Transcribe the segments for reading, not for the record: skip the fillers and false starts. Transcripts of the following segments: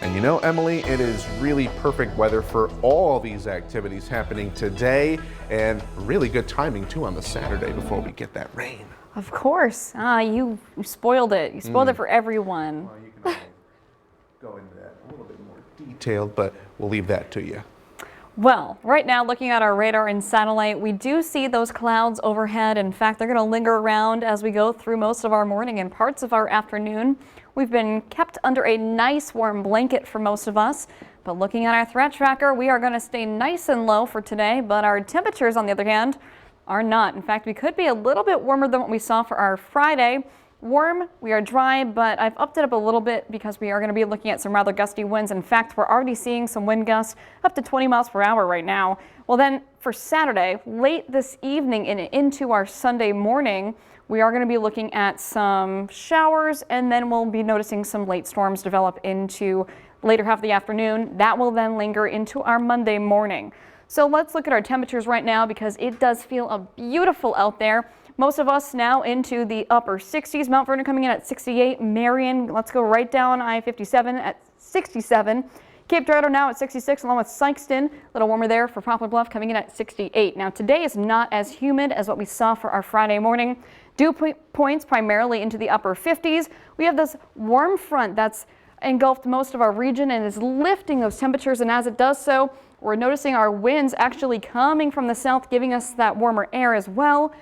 And you know, Emily, it is really perfect weather for all these activities happening today, and really good timing too on the Saturday before we get that rain. Of course. You spoiled it. You spoiled it for everyone. Well, you can go into that a little bit more detailed, but we'll leave that to you. Well, right now, looking at our radar and satellite, we do see those clouds overhead. In fact, they're going to linger around as we go through most of our morning and parts of our afternoon. We've been kept under a nice warm blanket for most of us, but looking at our threat tracker, we are going to stay nice and low for today, but our temperatures, on the other hand, are not. In fact, we could be a little bit warmer than what we saw for our Friday. Warm, we are dry, but I've upped it up a little bit because we are going to be looking at some rather gusty winds. In fact, we're already seeing some wind gusts up to 20 miles per hour right now. Well, then for Saturday, late this evening and into our Sunday morning, we are going to be looking at some showers, and then we'll be noticing some late storms develop into later half of the afternoon. That will then linger into our Monday morning. So let's look at our temperatures right now because it does feel beautiful out there. Most of us now into the upper 60s. Mount Vernon coming in at 68. Marion, let's go right down I-57 at 67. Cape Girardeau now at 66, along with Sykeston. A little warmer there for Poplar Bluff, coming in at 68. Now today is not as humid as what we saw for our Friday morning. Dew points primarily into the upper 50s. We have this warm front that's engulfed most of our region and is lifting those temperatures, and as it does so, we're noticing our winds actually coming from the south, giving us that warmer air as well.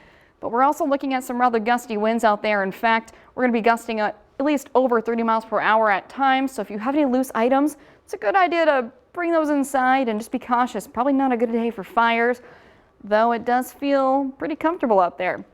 But we're also looking at some rather gusty winds out there. In fact, we're going to be gusting at least over 30 miles per hour at times. So if you have any loose items, it's a good idea to bring those inside and just be cautious. Probably not a good day for fires, though it does feel pretty comfortable out there.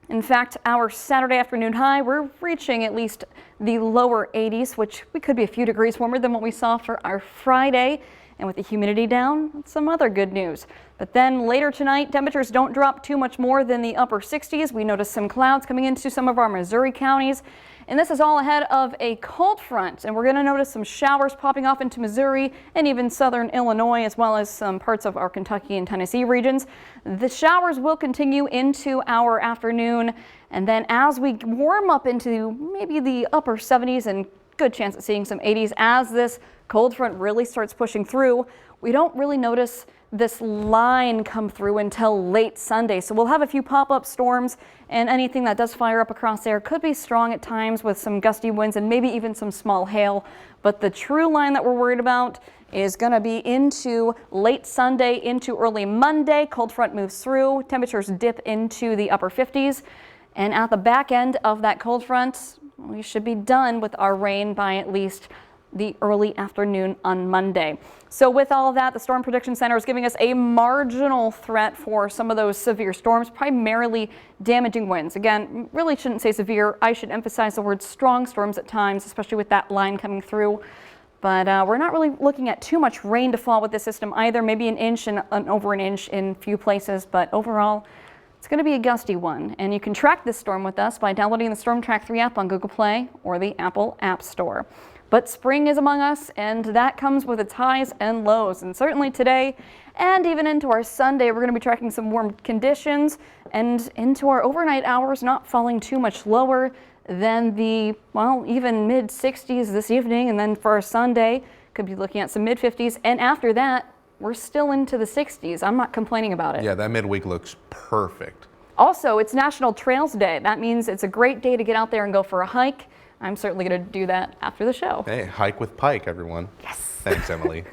In fact, our Saturday afternoon high, we're reaching at least the lower 80s, which we could be a few degrees warmer than what we saw for our Friday. And with the humidity down, that's some other good news. But then later tonight, temperatures don't drop too much more than the upper 60s. We notice some clouds coming into some of our Missouri counties. And this is all ahead of a cold front. And we're going to notice some showers popping off into Missouri and even southern Illinois, as well as some parts of our Kentucky and Tennessee regions. The showers will continue into our afternoon. And then as we warm up into maybe the upper 70s and good chance of seeing some 80s as this cold front really starts pushing through, we don't really notice this line come through until late Sunday. So we'll have a few pop-up storms, and anything that does fire up across there could be strong at times with some gusty winds and maybe even some small hail. But the true line that we're worried about is going to be into late Sunday into early Monday. Cold front moves through, temperatures dip into the upper 50s, and at the back end of that cold front, we should be done with our rain by at least the early afternoon on Monday. So with all of that, the Storm Prediction Center is giving us a marginal threat for some of those severe storms, primarily damaging winds. Again, really shouldn't say severe. I should emphasize the word strong storms at times, especially with that line coming through. But we're not really looking at too much rain to fall with this system either, maybe an inch and over an inch in a few places, but overall, it's going to be a gusty one. And you can track this storm with us by downloading the Storm Track 3 app on Google Play or the Apple App Store. But spring is among us, and that comes with its highs and lows. And certainly today and even into our Sunday, we're going to be tracking some warm conditions and into our overnight hours, not falling too much lower than the, well, even mid 60s this evening. And then for our Sunday, could be looking at some mid 50s. And after that, we're still into the 60s. I'm not complaining about it. Yeah, that midweek looks perfect. Also, it's National Trails Day. That means it's a great day to get out there and go for a hike. I'm certainly going to do that after the show. Hey, hike with Pike, everyone. Yes. Thanks, Emily.